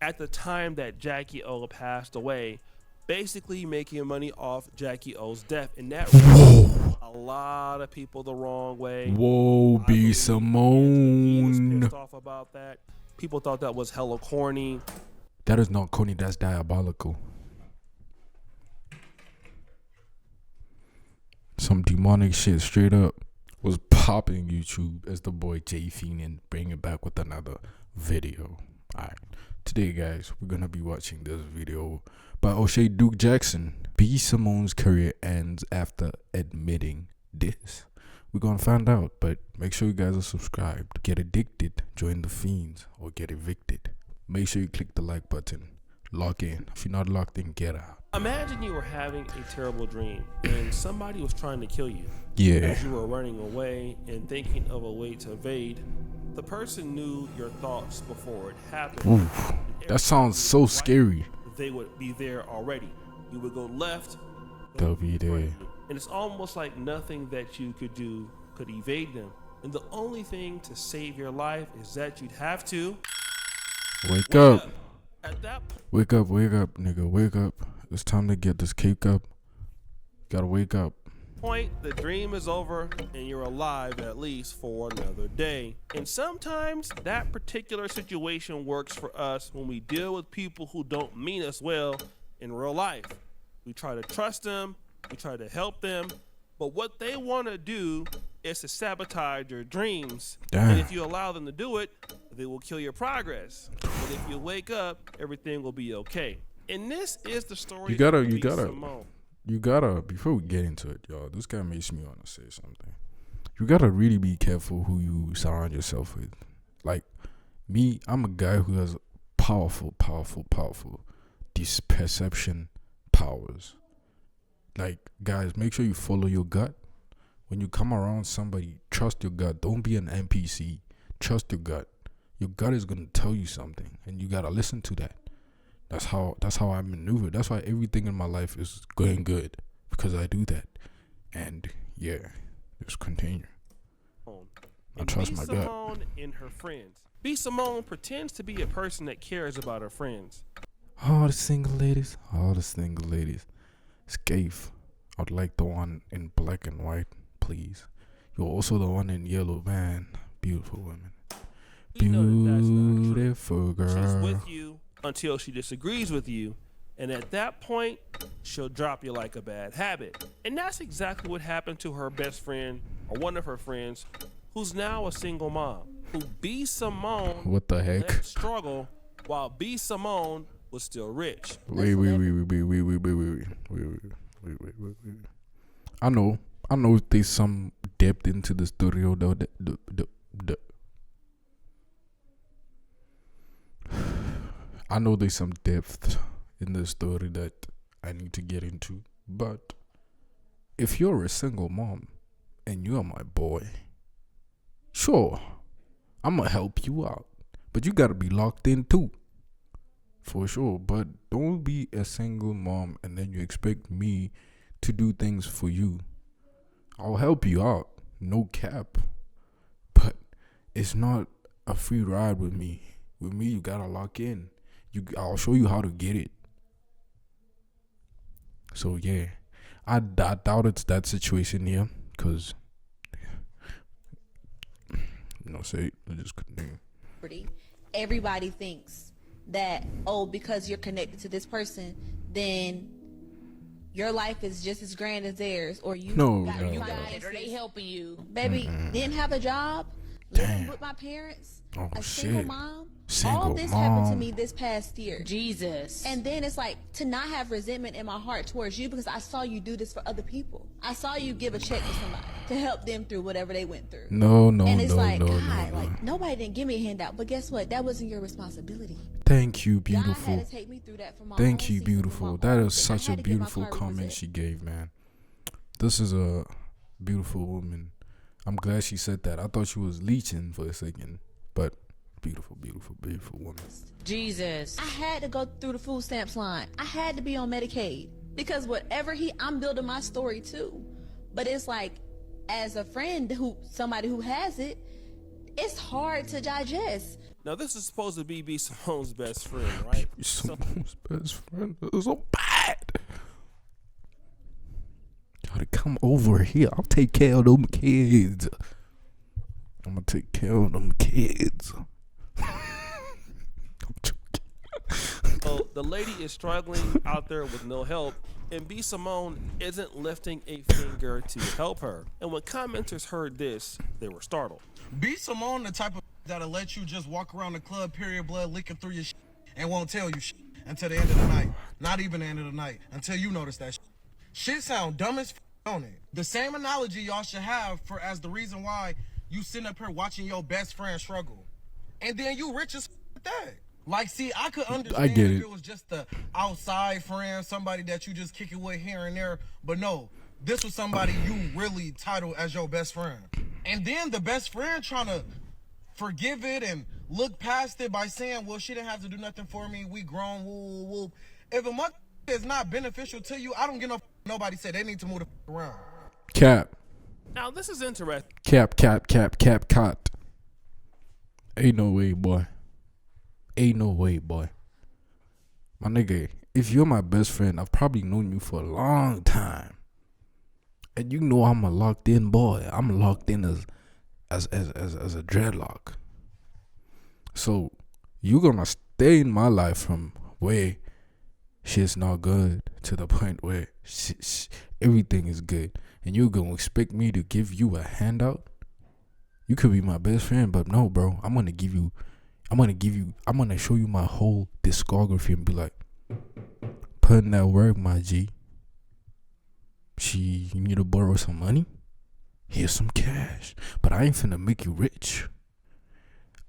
at the time that Jackie O passed away, basically making money off Jackie O's death. And that rubbed a lot of people the wrong way. Whoa, B. He was Simone. pissed off about that. People thought that was hella corny. That is not corny, that's diabolical. Some demonic shit straight up was popping YouTube as the boy Jay Feenan bringing back with another video. Alright, today guys, we're gonna be watching this video by O'Shea Duke Jackson. B. Simone's career ends after admitting this. We're gonna find out, but make sure you guys are subscribed. Get addicted, join the fiends, or get evicted. Make sure you click the like button. Lock in. If you're not locked in, get out. Imagine you were having a terrible dream and somebody was trying to kill you. Yeah. As you were running away and thinking of a way to evade, the person knew your thoughts before it happened. Oof, that sounds so scary. They would be there already. You would go left, They'll be there. and it's almost like nothing that you could do could evade them. And the only thing to save your life is that you'd have to Wake up. At that Wake up, nigga, wake up. It's time to get this cake up. Gotta wake up. point, the dream is over and you're alive at least for another day. And sometimes that particular situation works for us when we deal with people who don't mean us well in real life. We try to trust them, we try to help them, but what they want to do is to sabotage your dreams. Damn. And if you allow them to do it, they will kill your progress. But if you wake up, everything will be okay. And this is the story. You gotta, Simone. before we get into it, y'all, this guy makes me want to say something. You gotta really be careful who you surround yourself with. Like, me, I'm a guy who has powerful these perception powers. Like, guys, make sure you follow your gut. When you come around somebody, trust your gut. Don't be an NPC. Trust your gut. Your gut is gonna tell you something, and you gotta listen to that. That's how I maneuver. That's why everything in my life is going good, because I do that. And yeah, just continue. I trust my gut. Simone and her friends. B. Simone pretends to be a person that cares about her friends. All the single ladies. Scaife. I'd like the one in black and white, please. You're also the one in yellow, man. Beautiful women. You know that that's not true. Beautiful girl. She's with you until she disagrees with you, and at that point, she'll drop you like a bad habit. And that's exactly what happened to her best friend, or one of her friends, who's now a single mom, who B. Simone What the heck? let struggle while B. Simone was still rich. Wait. I know there's some depth into the studio though. I know there's some depth in the story that I need to get into. But if you're a single mom and you're my boy, sure, I'm gonna help you out. But you gotta be locked in too. For sure. But don't be a single mom and then you expect me to do things for you. I'll help you out, no cap. But it's not a free ride with me. With me, you gotta lock in. I'll show you how to get it. So yeah, I doubt it's that situation here, cause let's just continue. Everybody thinks that, oh, because you're connected to this person, then your life is just as grand as theirs, or you No. or they helping you. Baby, didn't have a job, Damn. living with my parents, Oh, a shit. single mom. Single All this happened to mom. me this past year. Jesus. And then it's like to not have resentment in my heart towards you because I saw you do this for other people. I saw you give a check to somebody to help them through whatever they went through. No. And it's like, God, like nobody didn't give me a handout, but guess what? That wasn't your responsibility. Thank you, God beautiful. had to take me through that for my Thank own you, season, beautiful. for my That own is shit. I such a had to get my beautiful car comment represented. she gave, man. This is a beautiful woman. I'm glad she said that. I thought she was leeching for a second, but beautiful woman. Jesus. I had to go through the food stamps line. I had to be on Medicaid because whatever I'm building my story too. But it's like, as a friend somebody who has it, it's hard to digest Now, this is supposed to be Simone's best friend, right? Someone's best friend. It's so bad. Gotta come over here. I'll take care of them kids. I'm gonna take care of them kids. So the lady is struggling out there with no help, and B. Simone isn't lifting a finger to help her. And when commenters heard this, they were startled. B. Simone, the type of that'll let you just walk around the club, period blood, licking through your and won't tell you until the end of the night. Not even the end of the night, until you notice that shit sound dumb as on it. The same analogy y'all should have for as the reason why you sitting up here watching your best friend struggle. And then you rich as with that. Like, see, I could understand if it was just the outside friend, somebody that you just kick it with here and there. But no, this was somebody you really titled as your best friend. And then the best friend trying to forgive it and look past it by saying, well, she didn't have to do nothing for me. We grown, woo, woo. If a mother is not beneficial to you, I don't get nobody say they need to move the around. Cap. Now, this is interesting. Cap. Ain't no way, boy. Ain't no way, boy. My nigga, if you're my best friend, I've probably known you for a long time. And you know I'm a locked in boy. I'm locked in as a dreadlock. So you're gonna stay in my life from where shit's not good to the point where everything is good. And you're gonna expect me to give you a handout? You could be my best friend, but no, bro. I'm gonna show you my whole discography and be like, put in that work, my G. You need to borrow some money? Here's some cash. But I ain't finna make you rich.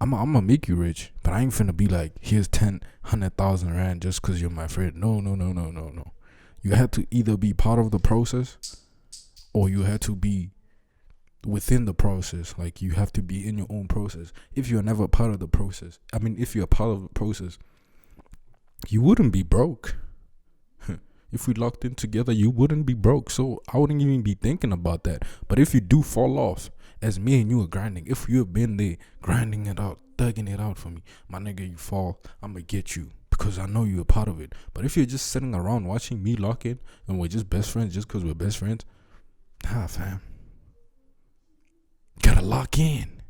I'm gonna make you rich, but I ain't finna be like, here's 100,000 rand just cause you're my friend. No. You have to either be part of the process or you have to be within the process. Like, you have to be in your own process. If you're never part of the process, if you're part of the process, you wouldn't be broke. If we locked in together, you wouldn't be broke. So I wouldn't even be thinking about that. But if you do fall off, as me and you are grinding, if you have been there grinding it out, thugging it out for me, my nigga, you fall, I'm gonna get you because I know you're a part of it. But if you're just sitting around watching me lock in and we're just best friends just because we're best friends, nah, fam. Gotta lock in.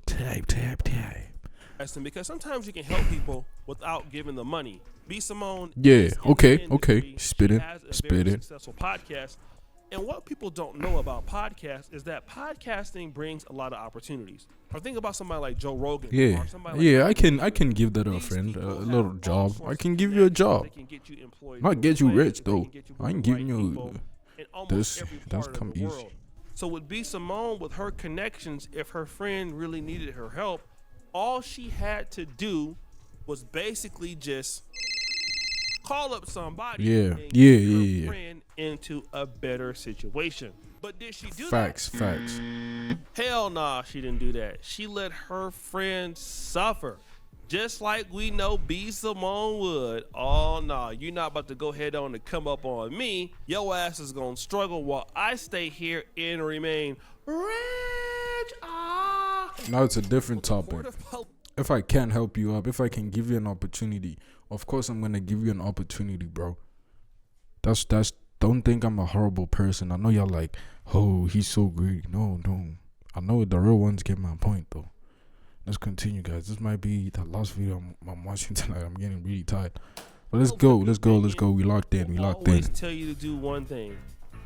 Tap. Because sometimes you can help people without giving them money. B. Simone. Yeah, okay. Spit it. Successful podcast. And what people don't know about podcasts is that podcasting brings a lot of opportunities. Or think about somebody like Joe Rogan. Yeah, or somebody like I can give that a friend a little job. I can give you a job. Not get you rich though. I ain't giving you this. That's come easy. So with B. Simone, with her connections, if her friend really needed her help, all she had to do was basically just call up somebody and get her friend into a better situation. But did she do that? Facts. Hell nah, she didn't do that. She let her friend suffer. Just like we know B. Simone would. Oh nah, you're not about to go head on and come up on me. Your ass is gonna struggle while I stay here and remain rich. Now it's a different topic. If I can help you up, if I can give you an opportunity, of course I'm gonna give you an opportunity, bro. That's don't think I'm a horrible person. I know y'all like, oh, he's so greedy. No. I know the real ones get my point though. Let's continue, guys. This might be the last video I'm watching tonight. I'm getting really tired. But let's go. We locked in. I always tell you to do one thing.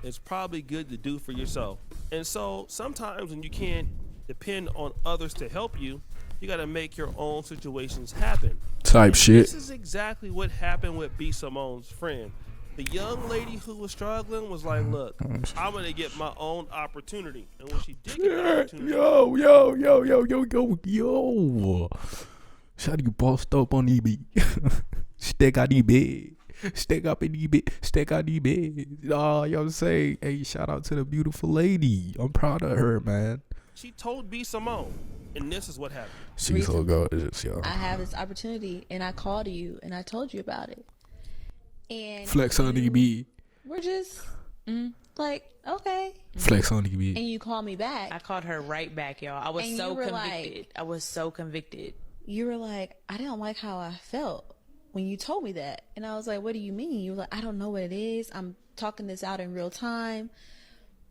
It's probably good to do for yourself. And so sometimes when you can't depend on others to help you, you got to make your own situations happen. Type shit. This is exactly what happened with B. Simone's friend. The young lady who was struggling was like, look, I'm going to get my own opportunity. And when she did get the opportunity... Yo. Shout you bossed up on EB. Stick out EB. Stick up in EB. Stick out EB. Oh, yo, say, hey, shout out to the beautiful lady. I'm proud of her, man. She told B. Simone, and this is what happened. She's so gorgeous, yo. I have this opportunity, and I called you, and I told you about it. And flex on EB. We're just like, okay. Flex on EB. And you called me back. I called her right back, y'all. I was so convicted. I was so convicted. you were like, I didn't like how I felt when you told me that. And I was like, what do you mean? You were like, I don't know what it is. I'm talking this out in real time.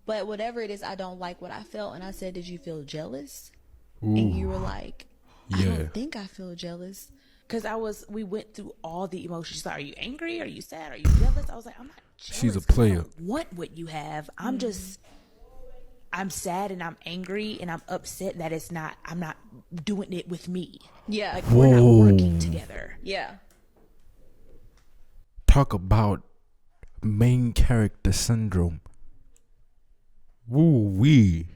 But whatever it is, I don't like what I felt. And I said, did you feel jealous? Ooh. And you were like, I Yeah. don't think I feel jealous. Because we went through all the emotions. She's like, are you angry? Are you sad? Are you jealous? I was like, I'm not jealous. She's a 'cause player. I don't want what you have. I'm sad and I'm angry and I'm upset that I'm not doing it with me. Yeah. Like, we're not working together. Yeah. Talk about main character syndrome. Woo wee.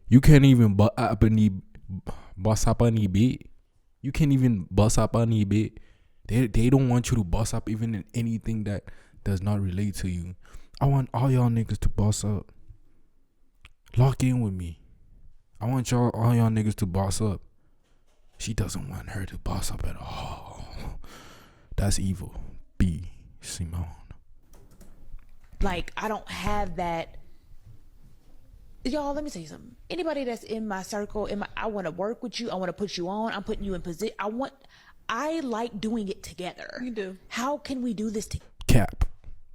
You can't even boss up any bit. You can't even boss up any bit. They don't want you to boss up even in anything that does not relate to you. I want all y'all niggas to boss up. Lock in with me. I want all y'all niggas to boss up. She doesn't want her to boss up at all. That's evil. B. Simone. Like, I don't have that. Y'all, let me tell you something. Anybody that's in my circle, I want to work with you. I want to put you on. I'm putting you in position. I like doing it together. You do. How can we do this together? Cap.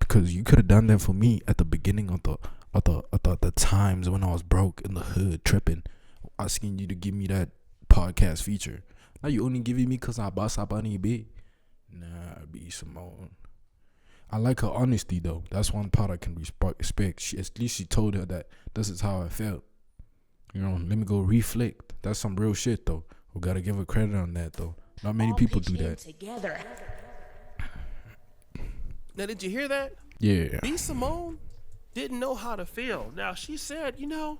Because you could have done that for me at the beginning of the times when I was broke in the hood tripping, asking you to give me that podcast feature. Now you only giving me because I boss up on eBay. Nah, be Simone. I like her honesty though. That's one part I can respect. At least she told her that this is how I felt. You know, let me go reflect. That's some real shit though. We gotta give her credit on that though. Not many people do that. Together. Now, did you hear that? Yeah. B. Simone didn't know how to feel. Now, she said, I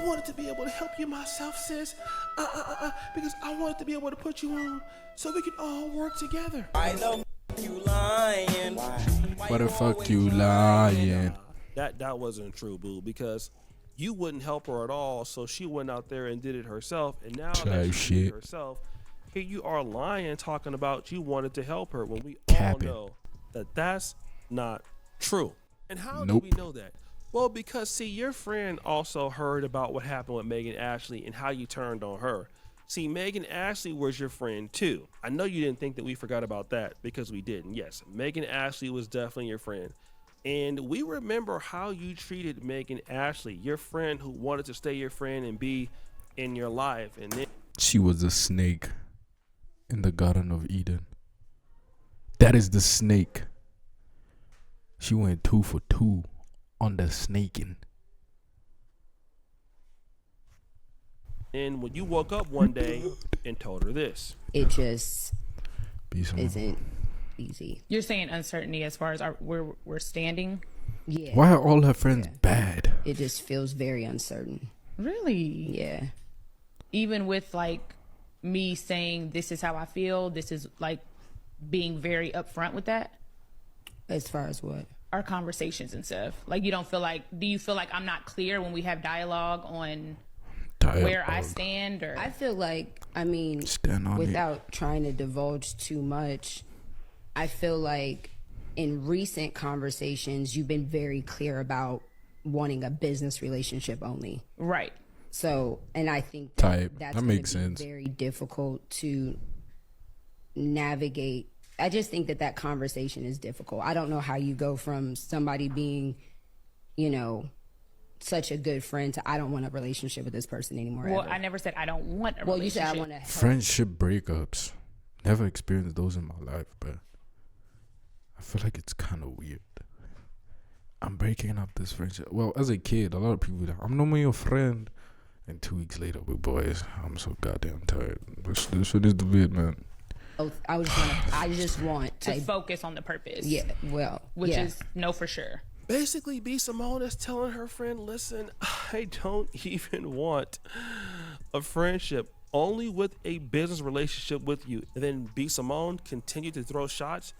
wanted to be able to help you myself, sis. Because I wanted to be able to put you on so we could all work together. I know you lying. Why the fuck you lying? That wasn't true, boo, because you wouldn't help her at all, so she went out there and did it herself, and now that she did it herself, here you are lying, talking about you wanted to help her when we Capping. all know that that's not true. And how Nope. do we know that? Well, because see, your friend also heard about what happened with Megan Ashley and how you turned on her. See, Megan Ashley was your friend too. I know you didn't think that we forgot about that, because we didn't. Yes, Megan Ashley was definitely your friend. And we remember how you treated Megan Ashley, your friend who wanted to stay your friend and be in your life. And then She was a snake in the Garden of Eden. That is the snake. She went 2 for 2 on the snaking. when you woke up one day and told her this. It just Be some- isn't easy. You're saying uncertainty as far as we're standing? Yeah. Why are all her friends bad? It just feels very uncertain. Really? Yeah. Even with like me saying this is how I feel, this is like being very upfront with that? As far as what? Our conversations and stuff. Like, you don't feel like, do you feel like I'm not clear when we have dialogue on where I stand? Or I feel like, I mean, Stand on it. without trying to divulge too much, I feel like in recent conversations, you've been very clear about wanting a business relationship only. right. So, and I think Type. that's That gonna makes be sense. very difficult to navigate. I just think that conversation is difficult. I don't know how you go from somebody being, such a good friend to I don't want a relationship with this person anymore. Well, ever. I never said I don't want a Well, you relationship. said I want to help. Friendship breakups. Never experienced those in my life, but I feel like it's kind of weird. I'm breaking up this friendship. Well, as a kid, a lot of people were like, I'm no more your friend. And 2 weeks later, we boys, I'm so goddamn tired. This shit is the bit, man. I just want to focus on the purpose. Yeah, well, Which yeah. is no for sure. Basically, B. Simone is telling her friend, listen, I don't even want a friendship, only with a business relationship with you. And then B. Simone continued to throw shots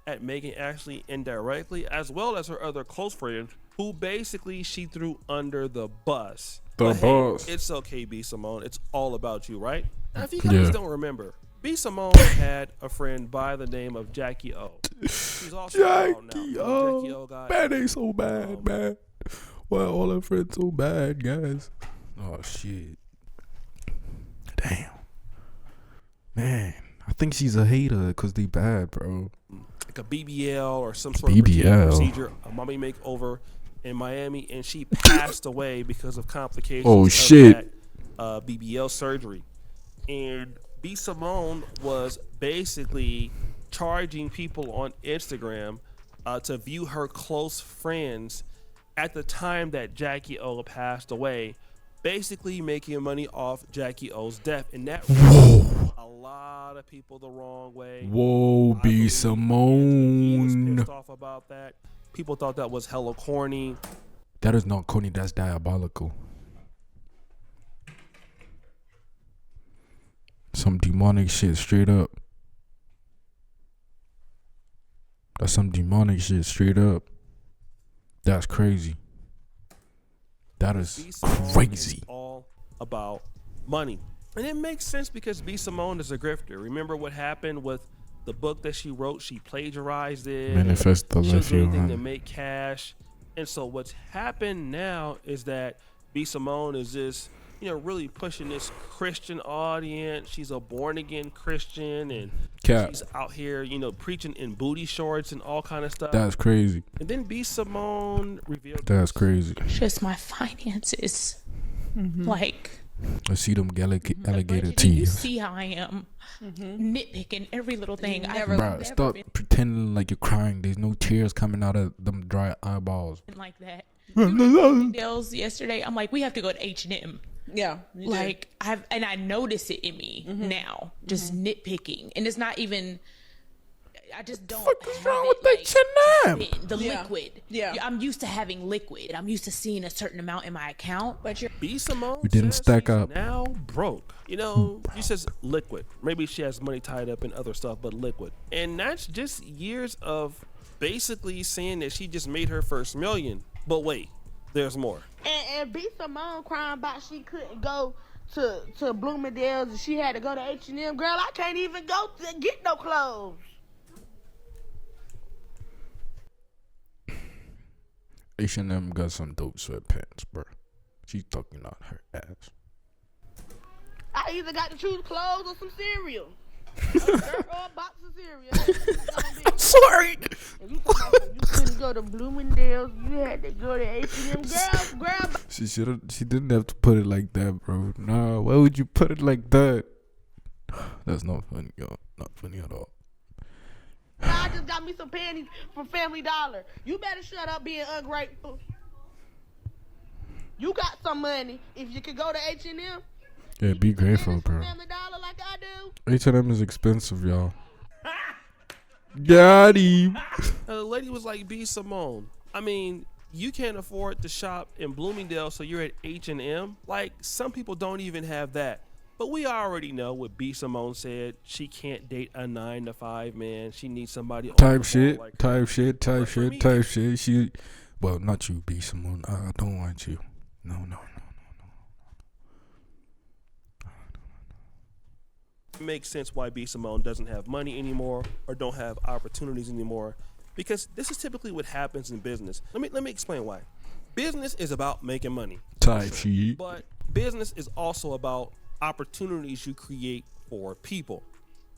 at Megan Ashley indirectly, as well as her other close friend, who basically she threw under the bus. The But bus. Hey, it's okay, B. Simone. It's all about you, right? Now, if you guys Yeah. don't remember, B. Simone had a friend by the name of Jackie O. She's also around now. Jackie Jackie O O. got Man, they so bad, man. Why are all her friends so bad, guys? Oh, shit. Damn. Man, I think she's a hater because they bad, bro. Like a BBL or some sort of procedure, a mommy makeover in Miami, and she passed away because of complications Oh, of shit. that BBL surgery. And B. Simone was basically charging people on Instagram to view her close friends at the time that Jackie O passed away, basically making money off Jackie O's death. And that rubbed a lot of people the wrong way. Whoa, I B. believe Angela Yee was Simone. pissed off about that. People thought that was hella corny. That is not corny. That's diabolical. Some demonic shit, straight up. That's some demonic shit, straight up. That's crazy. That B. is Simone crazy. is all about money. And it makes sense because B. Simone is a grifter. Remember what happened with the book that she wrote? She plagiarized it. Manifest the She'll life do you anything to want. make cash. And so what's happened now is that B. Simone is just, really pushing this Christian audience. She's a born again Christian, and Cap. she's out here, preaching in booty shorts and all kind of stuff. That's crazy. And then B. Simone revealed That's crazy. Just my finances. Like, I see them alligator Bridget, do you teeth. see how I am nitpicking every little thing? Bruh, stop pretending like you're crying. There's no tears coming out of them dry eyeballs. been like that. Bloomingdale's yesterday, I'm like, we have to go to H&M. Yeah. you did. Like, I notice it in me now, just nitpicking, and it's not even. I just don't. What is have wrong it, with like, H&M? spend. The Yeah. liquid. Yeah. I'm used to having liquid. I'm used to seeing a certain amount in my account. But you're B. Simone We didn't says stack she's up. now broke. She says liquid. Maybe she has money tied up in other stuff, but liquid. And that's just years of basically saying that she just made her first million. But wait, there's more. And B. Simone crying about she couldn't go to Bloomingdale's and she had to go to H&M. Girl, I can't even go to get no clothes. H&M got some dope sweatpants, bro. She's talking out her ass. I either got to choose clothes or some cereal. A shirt or a box of cereal. I'm sorry. And you talking about you couldn't go to Bloomingdale's, you had to go to H&M. Girl, She didn't have to put it like that, bro. Nah, why would you put it like that? That's not funny, y'all. Not funny at all. I just got me some panties from Family Dollar. You better shut up being ungrateful. You got some money. If you could go to H&M, Yeah, be grateful, from bro. Family Dollar like I do. H&M is expensive, y'all. Got him. The lady was like, B. Simone, I mean, you can't afford to shop in Bloomingdale, so you're at H&M. Like, some people don't even have that. But we already know what B. Simone said. She can't date a 9-to-5 man. She needs somebody on the Type ball shit. like her. Type shit. Type But for shit. me- Type shit. She. Well, not you, B. Simone. I don't want you. No. It makes sense why B. Simone doesn't have money anymore or don't have opportunities anymore, because this is typically what happens in business. Let me explain why. Business is about making money, Type shit. but business is also about opportunities you create for people,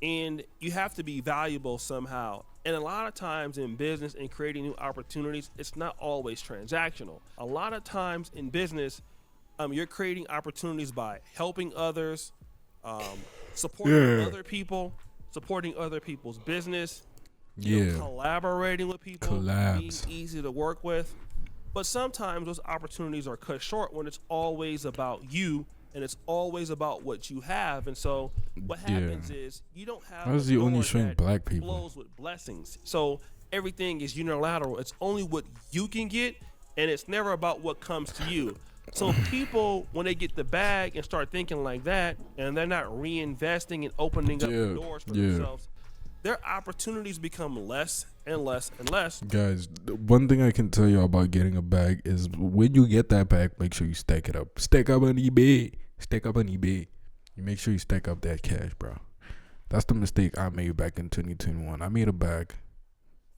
and you have to be valuable somehow. And a lot of times in business and creating new opportunities, it's not always transactional. A lot of times in business, you're creating opportunities by helping others, supporting other people, supporting other people's business, Yeah. collaborating with people, Collabs. being easy to work with. But sometimes those opportunities are cut short when it's always about you and it's always about what you have. And so what happens is you don't have Why is a he only door showing that black people? flows with blessings. So everything is unilateral. It's only what you can get, and it's never about what comes to you. So people, when they get the bag and start thinking like that, and they're not reinvesting and opening up the doors for themselves, their opportunities become less and less and less. Guys, the one thing I can tell you about getting a bag is when you get that bag, make sure you stack it up. Stack up on eBay. Stack up on eBay. You make sure you stack up that cash, bro. That's the mistake I made back in 2021. I made a bag.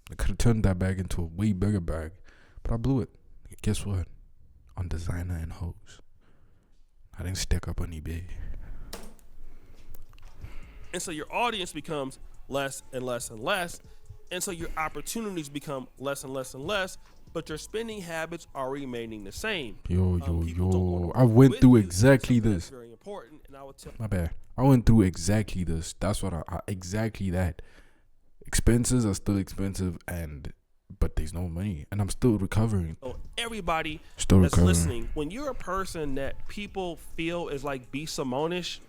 I could have turned that bag into a way bigger bag, but I blew it. Guess what? On designer and hoes. I didn't stack up on eBay. And so your audience becomes less and less and less. And so your opportunities become less and less and less, but your spending habits are remaining the same. Yo, People don't wanna I work went with through you, exactly something that's this. very important, and I would tell My bad. I went through exactly this. That's what exactly that. Expenses are still expensive, but there's no money, and I'm still recovering. everybody Still that's recovering. listening, when you're a person that people feel is like B. Simone-ish,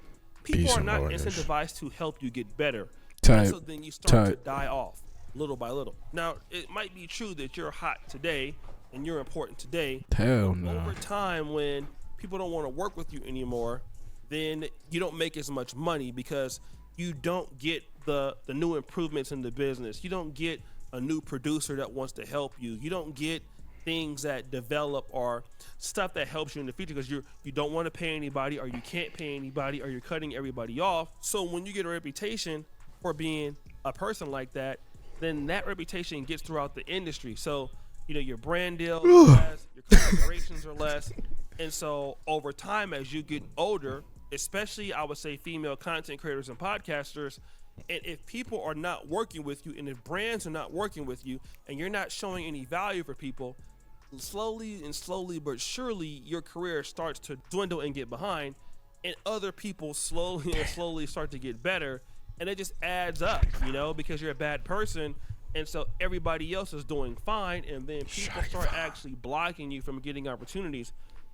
people are not Simone-ish. incentivized to help you get better. Type. And so then you start to Type. die off little by little. Now, it might be true that you're hot today and you're important today. Hell but no. over time, when people don't want to work with you anymore, then you don't make as much money because you don't get the new improvements in the business. You don't get a new producer that wants to help you. You don't get things that develop or stuff that helps you in the future because you don't want to pay anybody, or you can't pay anybody, or you're cutting everybody off. So when you get a reputation for being a person like that, then that reputation gets throughout the industry. So your brand deals are less, your collaborations are less, and so over time, as you get older, especially I would say female content creators and podcasters, and if people are not working with you, and if brands are not working with you, and you're not showing any value for people, slowly but surely your career starts to dwindle and get behind, and other people slowly start to get better, and it just adds up, because you're a bad person, and so everybody else is doing fine, and then people start actually blocking you from getting opportunities,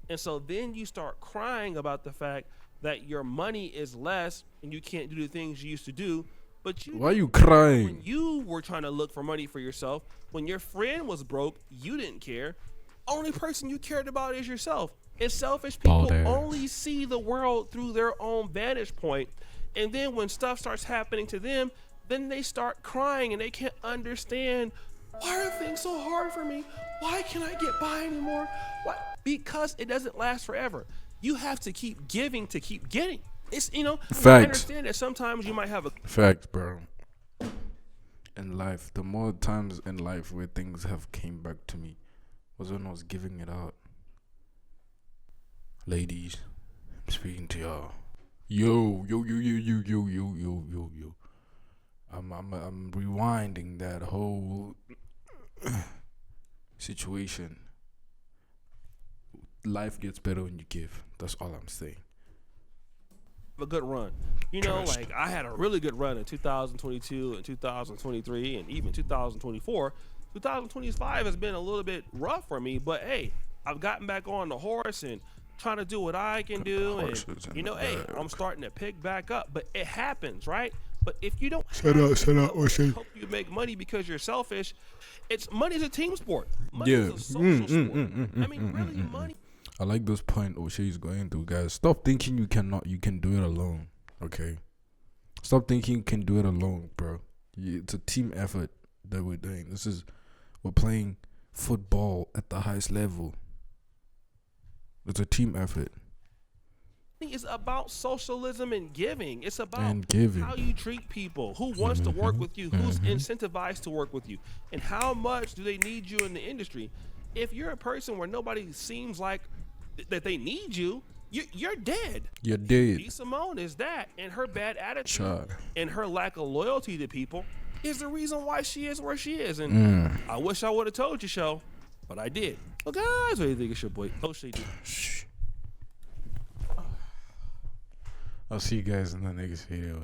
and so then you start crying about the fact that your money is less and you can't do the things you used to do. But Why are you crying? When you were trying to look for money for yourself, when your friend was broke, you didn't care. Only person you cared about is yourself. And selfish people Bald ass. only see the world through their own vantage point. And then when stuff starts happening to them, then they start crying and they can't understand, why are things so hard for me? Why can't I get by anymore? Why? Because it doesn't last forever. You have to keep giving to keep getting. It's I Facts. understand that sometimes you might have a Facts, bro. In life, the more times in life where things have came back to me was when I was giving it out. Ladies, I'm speaking to y'all. Yo. I'm rewinding that whole situation. Life gets better when you give. That's all I'm saying. good run. Like I had a really good run in 2022 and 2023 and even 2024. 2025 has been a little bit rough for me, but hey, I've gotten back on the horse and trying to do what I can do, and hey, I'm starting to pick back up. But it happens, right? But if you don't help you make money because you're selfish, money's a team sport. Money's a social sport. I mean, really, money. I like this point O'Shea's going through, guys. Stop thinking you can do it alone, okay? Stop thinking you can do it alone, bro. It's a team effort that we're doing. We're playing football at the highest level. It's a team effort. It's about socialism and giving. It's about how you treat people, who wants to work with you, who's incentivized to work with you, and how much do they need you in the industry. If you're a person where nobody seems like that they need you, you're dead. You're dead. B. Simone is that, and her bad attitude and her lack of loyalty to people is the reason why she is where she is. And I wish I would have told you so, but I did. Well, guys, what do you think? It's your boy O'Shea. I'll see you guys in the next video.